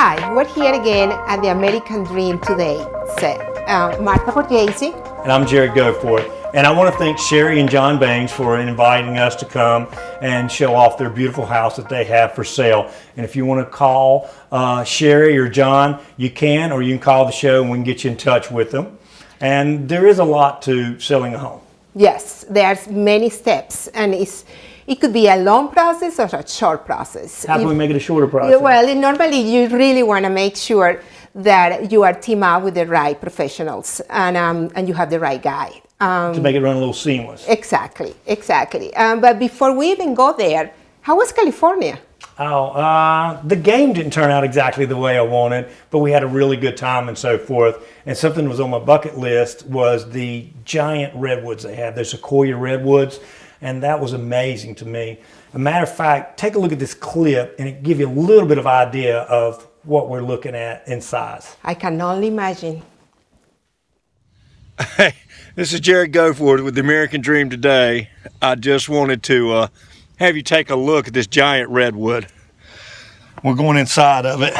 Hi, we're here again at the American Dream Today set. Martha Borgese. And I'm Jarrod Goforth. And I want to thank Sherry and John Baines for inviting us to come and show off their beautiful house that they have for sale. And if you want to call Sherry or John, you can, or you can call the show and we can get you in touch with them. And there is a lot to selling a home. Yes, there's many steps, and it could be a long process or a short process. How can we make it a shorter process? Well, normally you really want to make sure that you are teamed up with the right professionals and you have the right guide. To make it run a little seamless. Exactly. But before we even go there, how was California? The game didn't turn out exactly the way I wanted, but we had a really good time and so forth. And something that was on my bucket list was the giant redwoods they have, the Sequoia redwoods, and that was amazing to me. As a matter of fact, take a look at this clip and it gives you a little bit of idea of what we're looking at in size. I can only imagine. Hey, this is Jarrod Goforth with the American Dream Today. I just wanted to have you take a look at this giant redwood. We're going inside of it.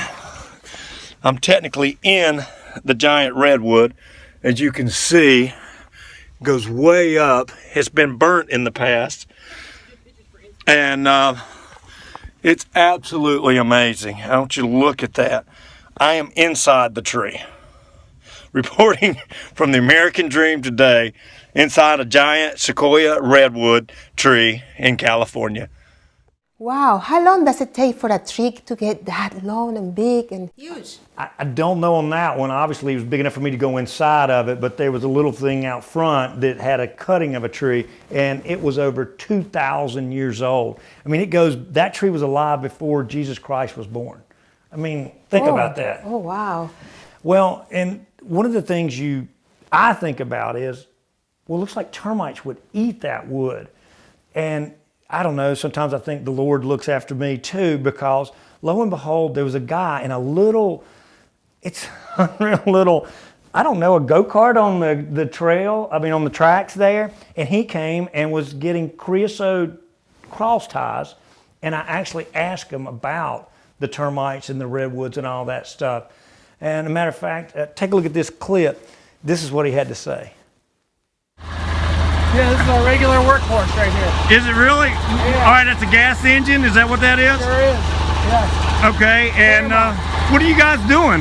I'm technically in the giant redwood. As you can see, it goes way up. It's been burnt in the past. And it's absolutely amazing. I want you to look at that. I am inside the tree. Reporting from the American Dream Today, inside a giant Sequoia redwood tree in California. Wow, how long does it take for a tree to get that long and big and huge? I don't know on that one. Obviously, it was big enough for me to go inside of it, but there was a little thing out front that had a cutting of a tree, and it was over 2,000 years old. I mean, that tree was alive before Jesus Christ was born. I mean, think about that. Oh, wow. Well, and one of the things I think about is, well, it looks like termites would eat that wood. And I don't know, sometimes I think the Lord looks after me too, because lo and behold, there was a guy in a little, it's unreal little, I don't know, a go-kart on the trail, on the tracks there. And he came and was getting creosote cross ties. And I actually asked him about the termites and the redwoods and all that stuff. And as a matter of fact, take a look at this clip. This is what he had to say. Yeah, this is our regular workhorse right here. Is it really? Yeah. All right, that's a gas engine. Is that what that is? Sure is. Yeah. Okay, and what are you guys doing?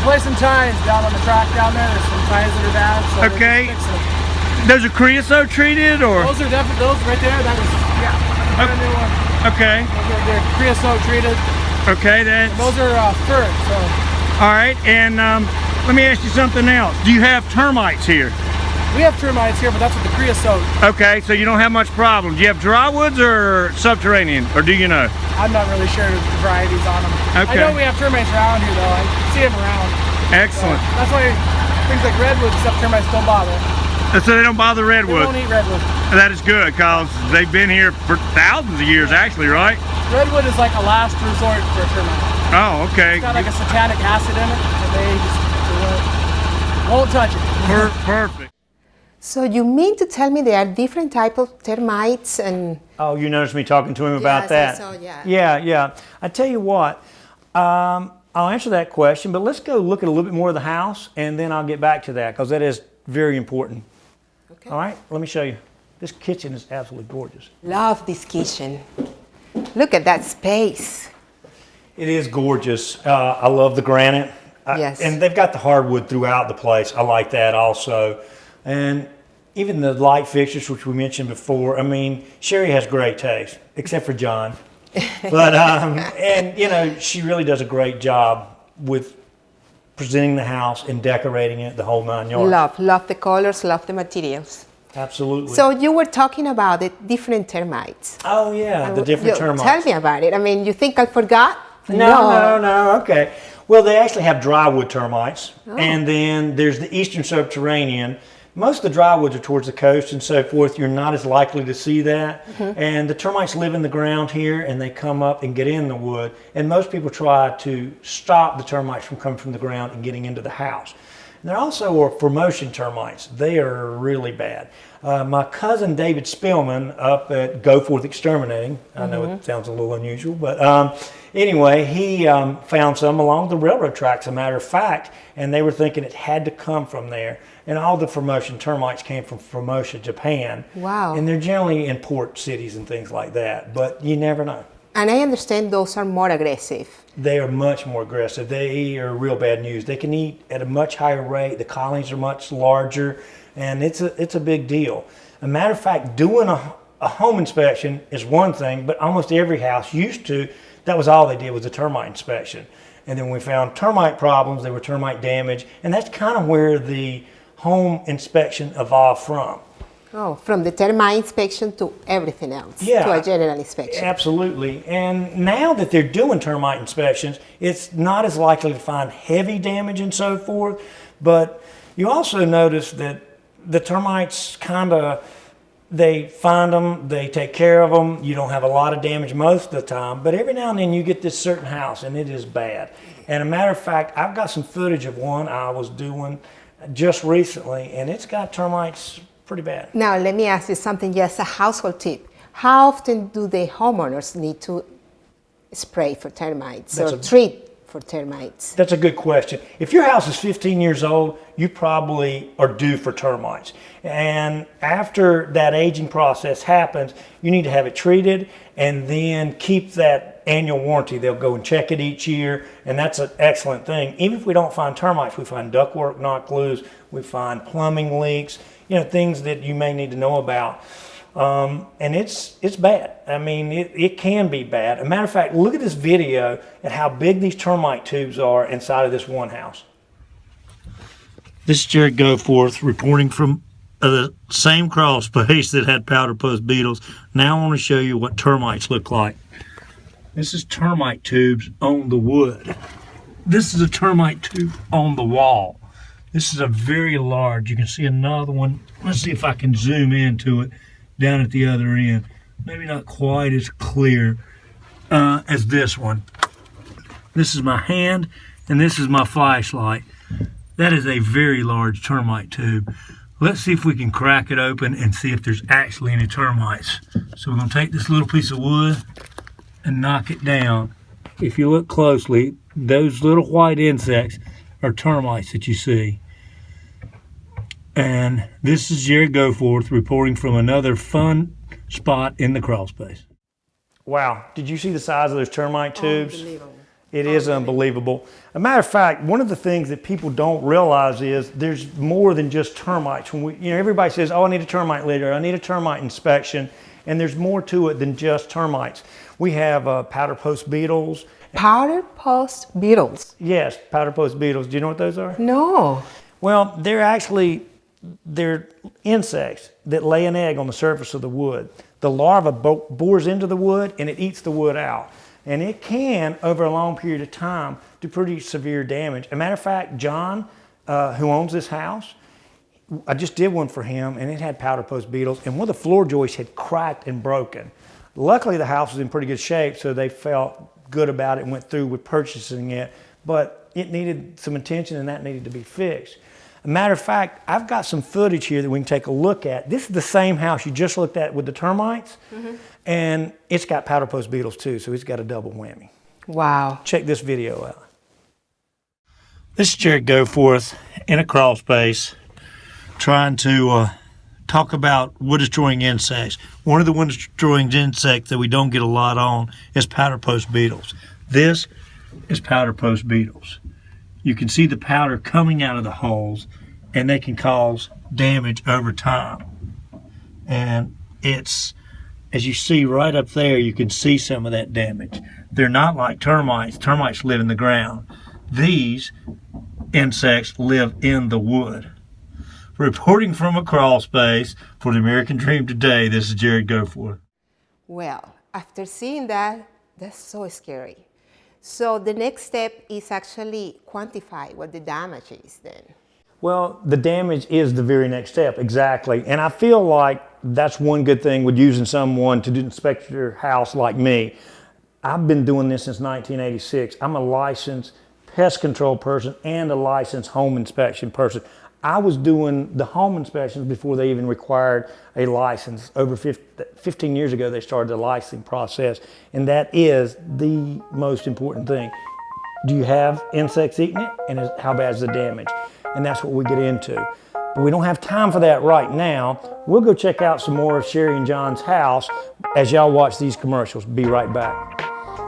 Replacing ties down on the track down there. There's some ties that are bad. So Okay. we're just fixing them. Those are creosote treated, or? Those are definitely, those right there, that is, yeah, brand new one. Okay. They're creosote treated. Okay, that's. And those are fur, so. All right, and let me ask you something else. Do you have termites here? We have termites here, but that's with the creosote. Okay, so you don't have much problem. Do you have drywoods or subterranean, or do you know? I'm not really sure the varieties on them. Okay. I know we have termites around here, though. I see them around. Excellent. So that's why things like redwoods and stuff, termites don't bother. So they don't bother They redwood? won't eat redwood. That is good, because they've been here for thousands of years, actually, right? Redwood is like a last resort for a termite. Oh, okay. It's got like a satanic acid in it, and they won't touch it. Perfect. So you mean to tell me there are different types of termites and... Oh, you noticed me talking to him about that? Yes, I saw, Yeah. I tell you what, I'll answer that question, but let's go look at a little bit more of the house, and then I'll get back to that, because that is very important. Okay. All right, let me show you. This kitchen is absolutely gorgeous. Love this kitchen. Look at that space. It is gorgeous. I love the granite. Yes. And they've got the hardwood throughout the place. I like that also. And even the light fixtures, which we mentioned before, Sherry has great taste, except for John. But, and she really does a great job with presenting the house and decorating it, the whole 9 yards. Love the colors, love the materials. Absolutely. So you were talking about the different termites. Oh yeah, the different termites. Tell me about it. You think I forgot? No, okay. Well, they actually have drywood termites, and then there's the eastern subterranean. Most of the drywoods are towards the coast and so forth. You're not as likely to see that. Mm-hmm. And the termites live in the ground here, and they come up and get in the wood. And most people try to stop the termites from coming from the ground and getting into the house. And there also are promotion termites. They are really bad. My cousin David Spillman up at Goforth Exterminating, I know it sounds a little unusual, but anyway, he found some along the railroad tracks, a matter of fact, and they were thinking it had to come from there. And all the Formosan termites came from Formosa, Japan. Wow. And they're generally in port cities and things like that, but you never know. And I understand those are more aggressive. They are much more aggressive. They are real bad news. They can eat at a much higher rate. The colonies are much larger, and it's a big deal. A matter of fact, doing a home inspection is one thing, but almost every house used to, that was all they did was a termite inspection. And then we found termite problems, there were termite damage, and that's kind of where the home inspection evolved from. Oh, from the termite inspection to everything else, to a general inspection. Absolutely. And now that they're doing termite inspections, it's not as likely to find heavy damage and so forth, but you also notice that the termites they find them, they take care of them, you don't have a lot of damage most of the time, but every now and then you get this certain house and it is bad. And a matter of fact, I've got some footage of one I was doing just recently, and it's got termites pretty bad. Now, let me ask you something, just a household tip. How often do the homeowners need to spray for termites or treat for termites? That's a good question. If your house is 15 years old, you probably are due for termites. And after that aging process happens, you need to have it treated and then keep that annual warranty. They'll go and check it each year, and that's an excellent thing. Even if we don't find termites, we find ductwork knocked loose, we find plumbing leaks, things that you may need to know about. And it's bad. I mean, it can be bad. As a matter of fact, look at this video at how big these termite tubes are inside of this one house. This is Jarrod Goforth reporting from the same crawl space that had powder puss beetles. Now I want to show you what termites look like. This is termite tubes on the wood. This is a termite tube on the wall. This is a very large, you can see another one. Let's see if I can zoom into it down at the other end. Maybe not quite as clear as this one. This is my hand and this is my flashlight. That is a very large termite tube. Let's see if we can crack it open and see if there's actually any termites. So we're going to take this little piece of wood and knock it down. If you look closely, those little white insects are termites that you see. And this is Jarrod Goforth reporting from another fun spot in the crawl space. Wow, did you see the size of those termite tubes? Unbelievable. It is unbelievable. A matter of fact, one of the things that people don't realize is there's more than just termites. When everybody says, oh, I need a termite litter, I need a termite inspection, and there's more to it than just termites. We have powder post beetles. Powder post beetles? Yes, powder post beetles. Do you know what those are? No. Well, they're insects that lay an egg on the surface of the wood. The larva bores into the wood and it eats the wood out. And it can, over a long period of time, do pretty severe damage. As a matter of fact, John, who owns this house, I just did one for him and it had powder post beetles and one of the floor joists had cracked and broken. Luckily the house was in pretty good shape, so they felt good about it and went through with purchasing it, but it needed some attention and that needed to be fixed. As a matter of fact, I've got some footage here that we can take a look at. This is the same house you just looked at with the termites, and it's got powder post beetles too, so it's got a double whammy. Wow. Check this video out. This is Jarrod Goforth in a crawl space trying to talk about wood-destroying insects. One of the wood-destroying insects that we don't get a lot on is powder post beetles. This is powder post beetles. You can see the powder coming out of the holes, and they can cause damage over time. And it's, as you see right up there, you can see some of that damage. They're not like termites. Termites live in the ground. These insects live in the wood. Reporting from a crawl space for the American Dream Today, this is Jarrod Goforth. Well, after seeing that, that's so scary. So the next step is actually quantify what the damage is then. Well, the damage is the very next step, exactly. And I feel like that's one good thing with using someone to inspect your house like me. I've been doing this since 1986. I'm a licensed pest control person and a licensed home inspection person. I was doing the home inspections before they even required a license. Over 15 years ago, they started the licensing process, and that is the most important thing. Do you have insects eating it, and how bad is the damage? And that's what we get into. But we don't have time for that right now. We'll go check out some more of Sherry and John's house as y'all watch these commercials. Be right back.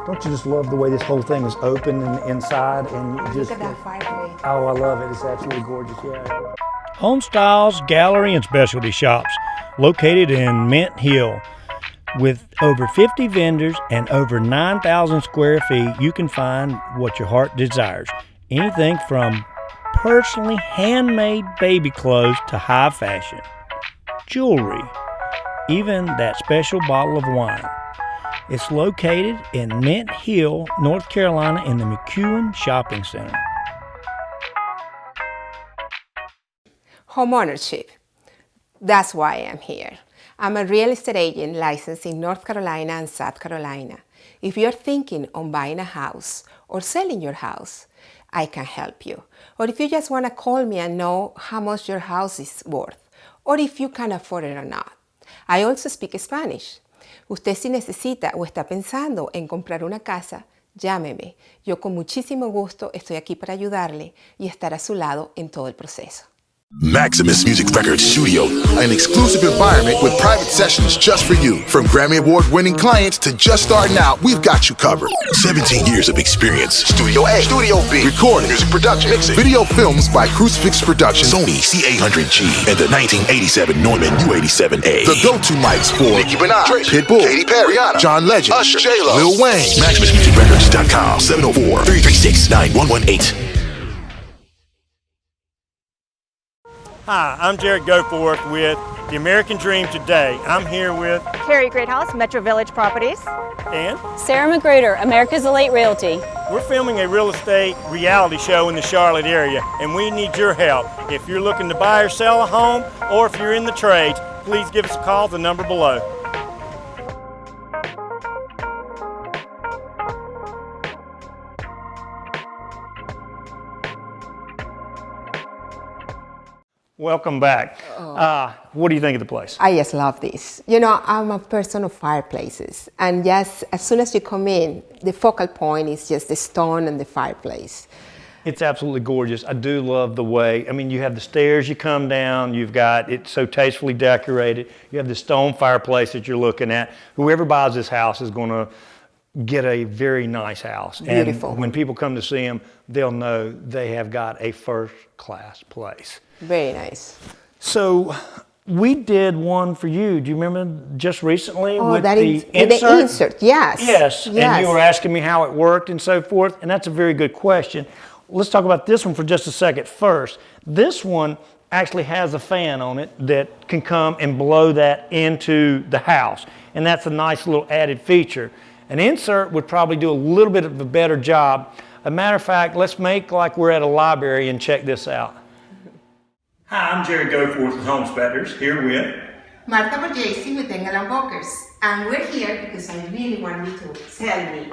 Don't you just love the way this whole thing is open and inside? And just, look at that fireplace. Oh, I love it. It's absolutely gorgeous, yeah. Home Styles Gallery and Specialty Shops, located in Mint Hill. With over 50 vendors and over 9,000 square feet, you can find what your heart desires. Anything from personally handmade baby clothes to high fashion, jewelry, even that special bottle of wine. It's located in Mint Hill, North Carolina in the McEwen Shopping Center. Homeownership. That's why I'm here. I'm a real estate agent licensed in North Carolina and South Carolina. If you're thinking on buying a house or selling your house, I can help you. Or if you just want to call me and know how much your house is worth, or if you can afford it or not. I also speak Spanish. Usted si necesita o está pensando en comprar una casa, llámeme. Yo con muchísimo gusto estoy aquí para ayudarle y estar a su lado en todo el proceso. Maximus Music Records Studio, an exclusive environment with private sessions just for you. From Grammy Award-winning clients to just starting out, we've got you covered. 17 years of experience. Studio A, Studio B, recording, music production, mixing, video films by Crucifix Productions, Sony C800G, and the 1987 Neumann U87A. The go-to mics for Nicki Minaj, Pitbull, Katy Perry, Rihanna, John Legend, Usher, J-Lo, Lil Wayne. MaximusMusicRecords.com, 704-336-9118. Hi, I'm Jarrod Goforth with The American Dream Today. I'm here with Carrie Greathouse, Metro Village Properties. and Sarah Magruder, America's Elite Realty. we're filming a real estate reality show in the Charlotte area, and we need your help. If you're looking to buy or sell a home, or if you're in the trades, please give us a call at the number below. Welcome back. What do you think of the place? I just love this. You know, I'm a person of fireplaces. And just as soon as you come in, the focal point is just the stone and the fireplace. It's absolutely gorgeous. I do love the way, I mean, you have the stairs you come down, you've got it so tastefully decorated, you have the stone fireplace that you're looking at. Whoever buys this house is going to get a very nice house. Beautiful. And when people come to see them, they'll know they have got a first-class place. Very nice. So we did one for you. Do you remember just recently with that the is insert? the insert, yes. Yes, and Yes. you were asking me how it worked and so forth, and that's a very good question. Let's talk about this one for just a second first. This one actually has a fan on it that can come and blow that into the house, and that's a nice little added feature. An insert would probably do a little bit of a better job. As a matter of fact, let's make like we're at a library and check this out. Hi, I'm Jarrod Goforth with Home Inspectors, here with Martha Borgese with England Brokers. And we're here because I really want you to tell me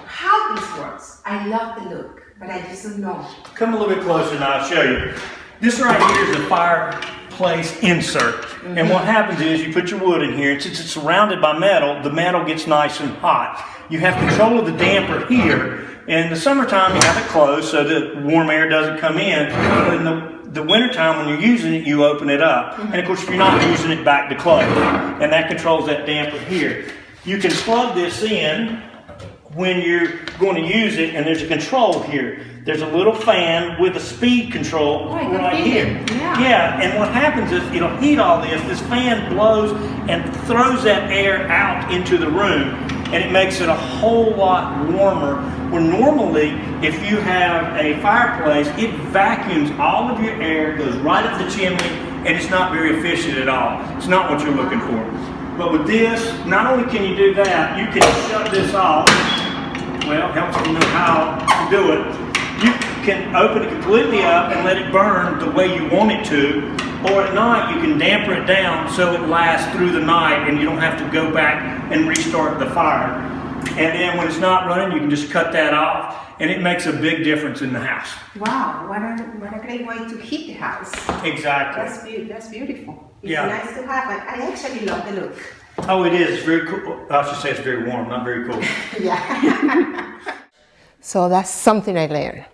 how this works. I love the look, but I just don't know. Come a little bit closer and I'll show you. This right here is a fireplace insert. And what happens is you put your wood in here, and since it's surrounded by metal, the metal gets nice and hot. You have control of the damper here. And in the summertime, you have it closed so that warm air doesn't come in. But in the wintertime, when you're using it, you open it up. And of course, if you're not using it, back to close. And that controls that damper here. You can plug this in when you're going to use it, and there's a control here. There's a little fan with a speed control right here. Yeah, and what happens is it'll heat all this. This fan blows and throws that air out into the room, and it makes it a whole lot warmer. Where normally, if you have a fireplace, it vacuums all of your air, goes right up the chimney, and it's not very efficient at all. It's not what you're looking for. But with this, not only can you do that, you can shut this off. Well, it helps you know how to do it. You can open it completely up and let it burn the way you want it to, or at night you can damper it down so it lasts through the night and you don't have to go back and restart the fire. And then when it's not running, you can just cut that off. and it makes a big difference in the house. Wow, what a great way to heat the house. Exactly. That's beautiful. It's Yeah. nice to have, and I actually love the look. Oh, it is. It's very cool. I should say it's very warm, not very cool. Yeah. So that's something I learned.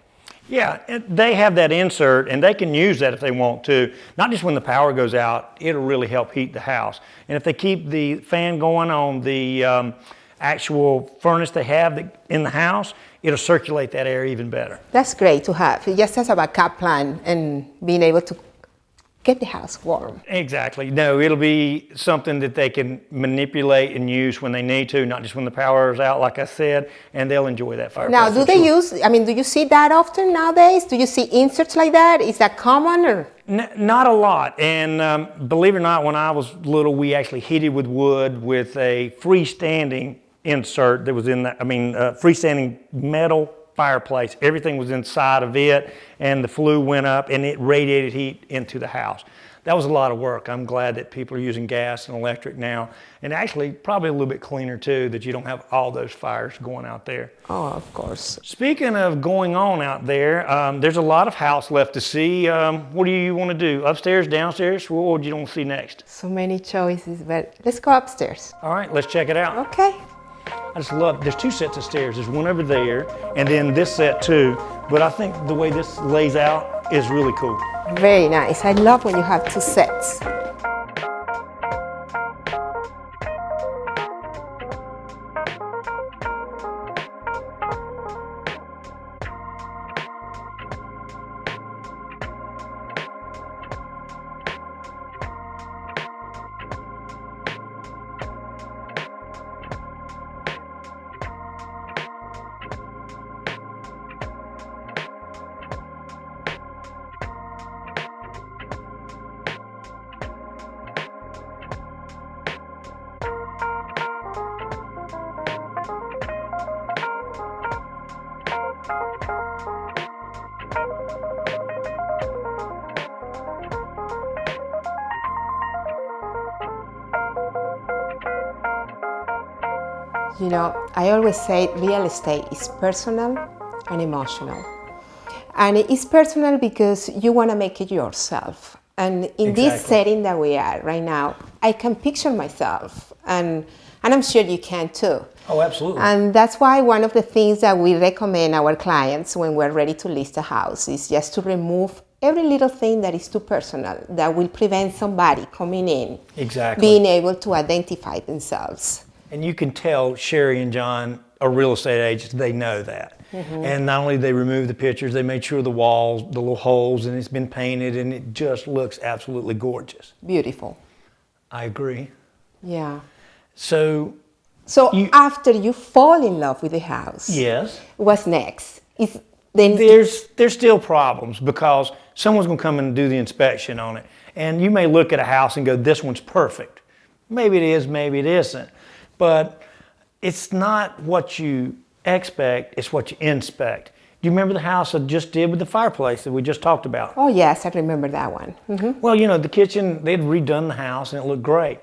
Yeah, and they have that insert, and they can use that if they want to. Not just when the power goes out, it'll really help heat the house. And if they keep the fan going on the actual furnace they have in the house, it'll circulate that air even better. That's great to have. Just as a backup plan and being able to get the house warm. Exactly. No, it'll be something that they can manipulate and use when they need to, not just when the power is out, like I said, and they'll enjoy that fireplace. Now, do they use, do you see that often nowadays? Do you see inserts like that? Is that common or? Not a lot. And believe it or not, when I was little, we actually heated with wood with a freestanding insert that was in that, freestanding metal fireplace. Everything was inside of it, and the flue went up and it radiated heat into the house. That was a lot of work. I'm glad that people are using gas and electric now, and actually probably a little bit cleaner too, that you don't have all those fires going out there. Oh, of course. Speaking of going on out there, there's a lot of house left to see. What do you want to do? Upstairs, downstairs? What do you want to see next? So many choices, but let's go upstairs. All right, let's check it out. Okay. I just love, there's two sets of stairs. There's one over there, and then this set too. But I think the way this lays out is really cool. Very nice. I love when you have two sets. You know, I always say real estate is personal and emotional. And it's personal because you want to make it yourself. And in this setting that we are right now, I can picture myself, and I'm sure you can too. Oh, absolutely. And that's why one of the things that we recommend our clients when we're ready to list a house is just to remove every little thing that is too personal, that will prevent somebody coming in, being able to identify themselves. And you can tell Sherry and John are real estate agents. They know that. Mm-hmm. And not only they remove the pictures, they made sure the walls, the little holes, and it's been painted, and it just looks absolutely gorgeous. Beautiful. I agree. Yeah. So after you fall in love with the house, yes, what's next? There's still problems, because someone's going to come and do the inspection on it. And you may look at a house and go, this one's perfect. Maybe it is, maybe it isn't. But it's not what you expect, it's what you inspect. Do you remember the house I just did with the fireplace that we just talked about? Oh yes, I remember that one. Mm-hmm. Well, you know, the kitchen, they'd redone the house and it looked great.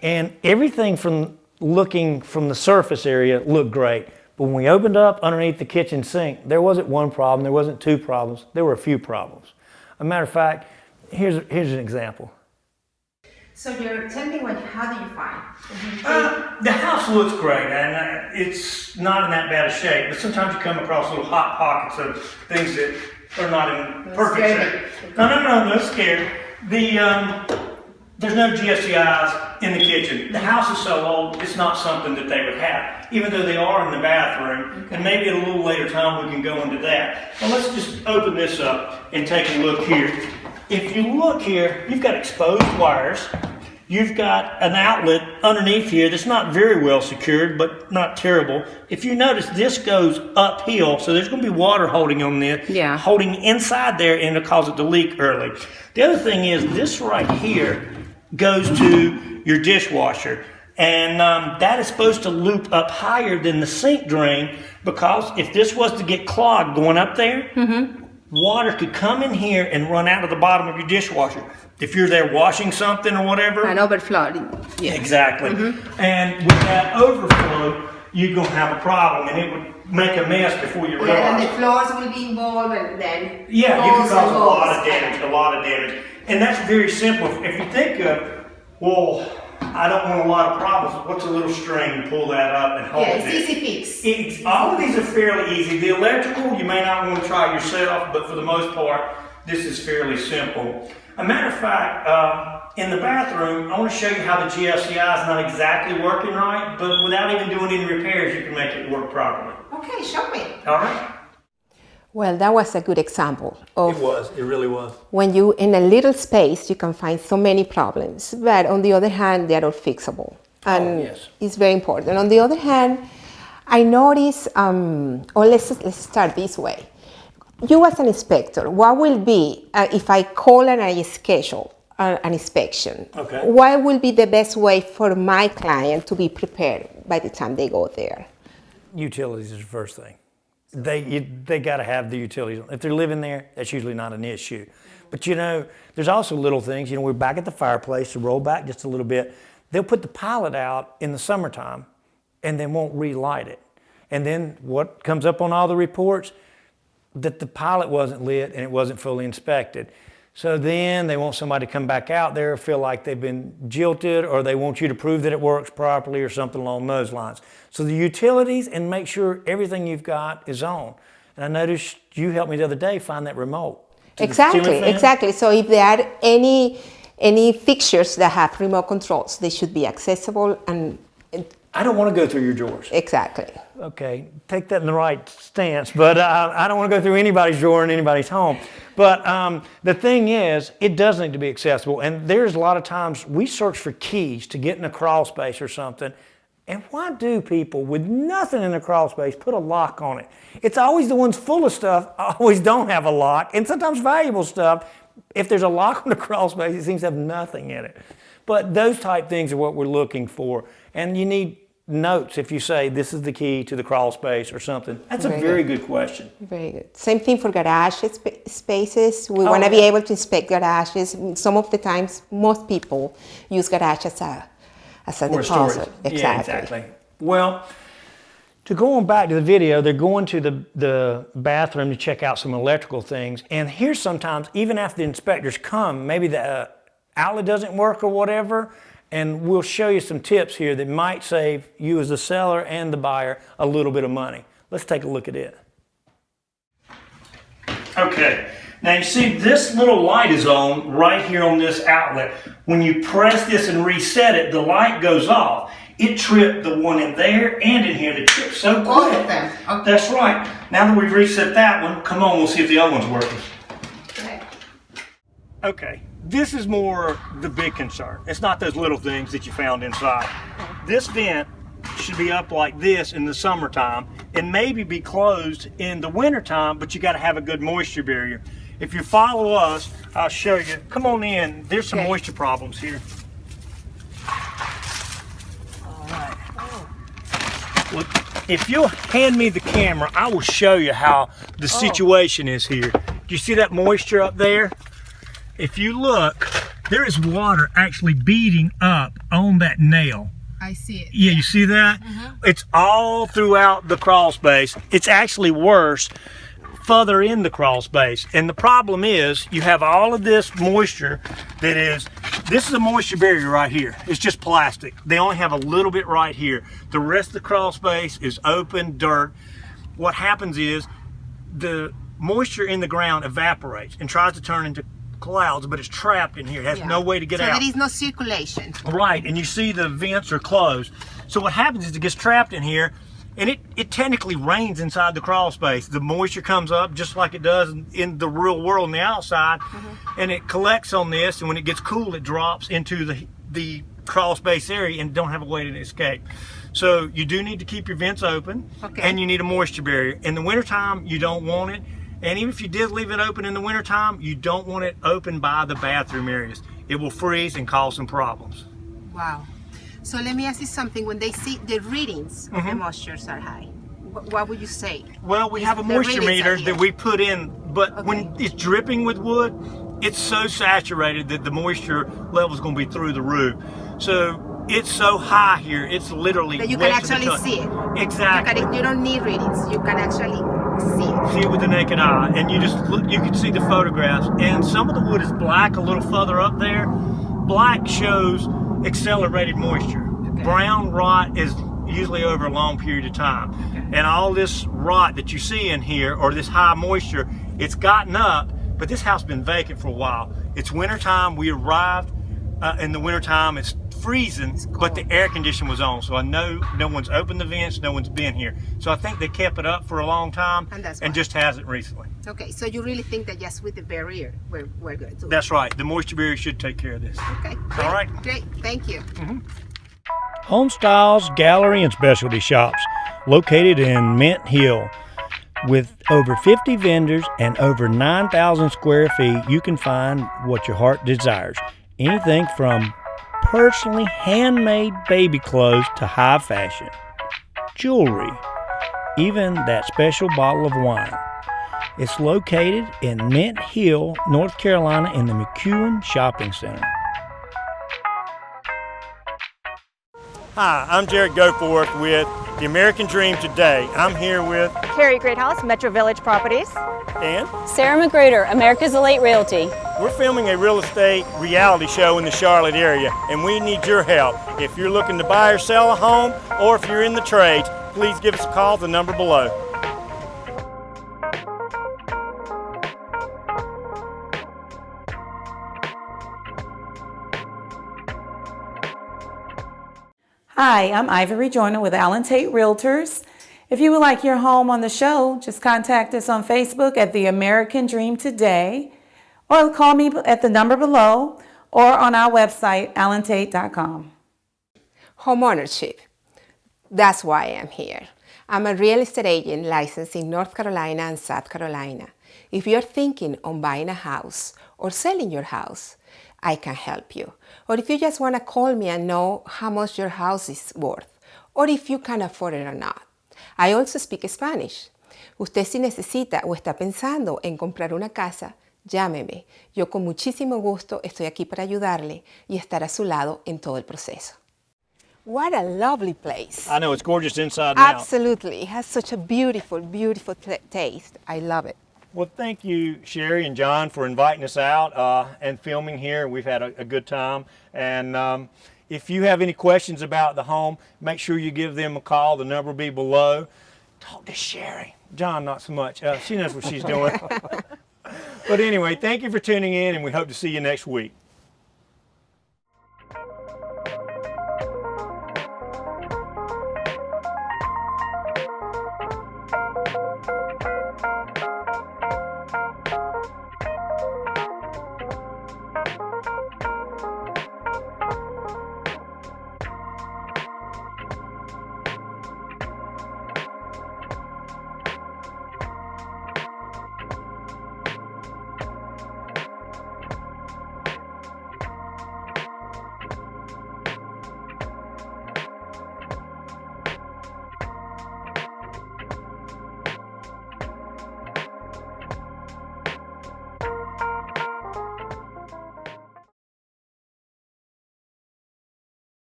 And everything from looking from the surface area looked great. But when we opened up underneath the kitchen sink, there wasn't one problem, there wasn't two problems, there were a few problems. As a matter of fact, here's an example. So tell me, how do you find? The house looks great, and it's not in that bad a shape, but sometimes you come across little hot pockets of things that are not in perfect shape. No, scared. There's no GFCIs in the kitchen. The house is so old, it's not something that they would have, even though they are in the bathroom, and maybe at a little later time we can go into that. Well, let's just open this up and take a look here. If you look here, you've got exposed wires. You've got an outlet underneath here that's not very well secured, but not terrible. If you notice, this goes uphill, so there's going to be water holding on this, holding inside there, and it'll cause it to leak early. The other thing is, this right here goes to your dishwasher, and that is supposed to loop up higher than the sink drain, because if this was to get clogged going up there, water could come in here and run out of the bottom of your dishwasher. If you're there washing something or whatever. An overflow. Yeah. Exactly. And with that overflow, you're going to have a problem, and it would make a mess before you realize. Yeah, and the floors will be involved, and then yeah, you can walls cause and a lot walls. of damage, a lot of damage. And that's very simple. If you think of, well, I don't want a lot of problems, what's a little string, pull that up and hold Yeah, it. it's easy fix. All of these are fairly easy. The electrical, you may not want to try yourself, but for the most part, this is fairly simple. A matter of fact, in the bathroom, I want to show you how the GFCI is not exactly working right, but without even doing any repairs, you can make it work properly. Okay, show me. All right? Well, that was a good example of It really was. when you, in a little space, you can find so many problems, but on the other hand, they are all fixable. And yes. it's very important. On the other hand, I notice, let's start this way. You as an inspector, what will be, if I call and I schedule an inspection, Okay. what will be the best way for my client to be prepared by the time they go there? Utilities is the first thing. They got to have the utilities. If they're living there, that's usually not an issue. But you know, there's also little things. You know, we're back at the fireplace, to roll back just a little bit. They'll put the pilot out in the summertime and they won't relight it. And then what comes up on all the reports? That the pilot wasn't lit and it wasn't fully inspected. So then they want somebody to come back out there, feel like they've been jilted, or they want you to prove that it works properly or something along those lines. So the utilities, and make sure everything you've got is on. And I noticed you helped me the other day find that remote. Exactly. So if there are any fixtures that have remote controls, they should be accessible and I don't want to go through your drawers. exactly. Okay, take that in the right stance, but I don't want to go through anybody's drawer in anybody's home. But the thing is, it does need to be accessible, and there's a lot of times we search for keys to get in a crawl space or something, and why do people with nothing in the crawl space put a lock on it? It's always the ones full of stuff always don't have a lock, and sometimes valuable stuff, if there's a lock on the crawl space, it seems to have nothing in it. But those type things are what we're looking for, and you need notes if you say this is the key to the crawl space or something. That's a very good question. Very good. Same thing for garage spaces. We want to be able to inspect garages. Some of the times, most people use garage as a deposit. Storage. Yeah, exactly. Well, to go on back to the video, they're going to the bathroom to check out some electrical things. And here's sometimes, even after the inspectors come, maybe the outlet doesn't work or whatever, and we'll show you some tips here that might save you as the seller and the buyer a little bit of money. Let's take a look at it. Okay, now you see this little light is on right here on this outlet. When you press this and reset it, the light goes off. It tripped the one in there and in here. They tripped so quick. Both of them. Okay. That's right. Now that we've reset that one, come on, we'll see if the other one's working. Okay, this is more the big concern. It's not those little things that you found inside. This vent should be up like this in the summertime and maybe be closed in the wintertime, but you got to have a good moisture barrier. If you follow us, I'll show you. Come on in. There's some moisture problems here. All right. Look, if you'll hand me the camera, I will show you how the situation is here. Do you see that moisture up there? If you look, there is water actually beading up on that nail. I see it. Yeah, you see that? It's all throughout the crawl space. It's actually worse further in the crawl space. And the problem is you have all of this moisture this is a moisture barrier right here. It's just plastic. They only have a little bit right here. The rest of the crawl space is open dirt. What happens is the moisture in the ground evaporates and tries to turn into clouds, but it's trapped in here. It has no way to get out. So there is no circulation. Right, and you see the vents are closed. So what happens is it gets trapped in here, and it technically rains inside the crawl space. The moisture comes up just like it does in the real world on the outside, and it collects on this, and when it gets cool, it drops into the crawl space area and don't have a way to escape. So you do need to keep your vents open, and you need a moisture barrier. In the wintertime, you don't want it. And even if you did leave it open in the wintertime, you don't want it open by the bathroom areas. It will freeze and cause some problems. Wow. So let me ask you something. When they see the readings of the moistures are high, what would you say? Well, we have a moisture meter that we put in, but when it's dripping with wood, it's so saturated that the moisture level is going to be through the roof. So It's so high here, it's literally That you wet can to the actually touch. see it. Exactly. You don't need readings. You can actually see it. See it with the naked eye, and you just look, you can see the photographs, and some of the wood is black a little further up there. Black shows accelerated moisture. Okay. Brown rot is usually over a long period of time. Okay. And all this rot that you see in here, or this high moisture, it's gotten up, but this house has been vacant for a while. It's winter time. We arrived in the winter time. It's freezing, but the air condition was on, so I know no one's opened the vents, no one's been here. So I think they kept it up for a long time and just hasn't recently. Okay, so you really think that just with the barrier, we're good? That's right. The moisture barrier should take care of this. Okay. Great, All right. Great. Thank you. Home Styles Gallery and Specialty Shops, located in Mint Hill. With over 50 vendors and over 9,000 square feet, you can find what your heart desires. Anything from personally handmade baby clothes to high fashion, jewelry, even that special bottle of wine. It's located in Mint Hill, North Carolina, in the McEwen Shopping Center. Hi, I'm Jarrod Goforth with The American Dream Today. I'm here with Carrie Greathouse, Metro Village Properties. and Sarah Magruder, America's Elite Realty. we're filming a real estate reality show in the Charlotte area, and we need your help. If you're looking to buy or sell a home, or if you're in the trades, please give us a call at the number below. Hi, I'm Ivory Joyner with Allen Tate Realtors. If you would like your home on the show, just contact us on Facebook at The American Dream Today, or call me at the number below, or on our website, allentate.com. Homeownership. That's why I'm here. I'm a real estate agent licensed in North Carolina and South Carolina. If you're thinking on buying a house or selling your house, I can help you. Or if you just want to call me and know how much your house is worth, or if you can afford it or not. I also speak Spanish. Usted si necesita o está pensando en comprar una casa, llámeme. Yo con muchísimo gusto estoy aquí para ayudarle y estar a su lado en todo el proceso. What a lovely place. I know, it's gorgeous inside and out. Absolutely. It has such a beautiful, beautiful taste. I love it. Well, thank you, Sherry and John, for inviting us out and filming here. We've had a good time. And if you have any questions about the home, make sure you give them a call. The number will be below. Talk to Sherry. John, not so much. She knows what she's doing. But anyway, thank you for tuning in, and we hope to see you next week.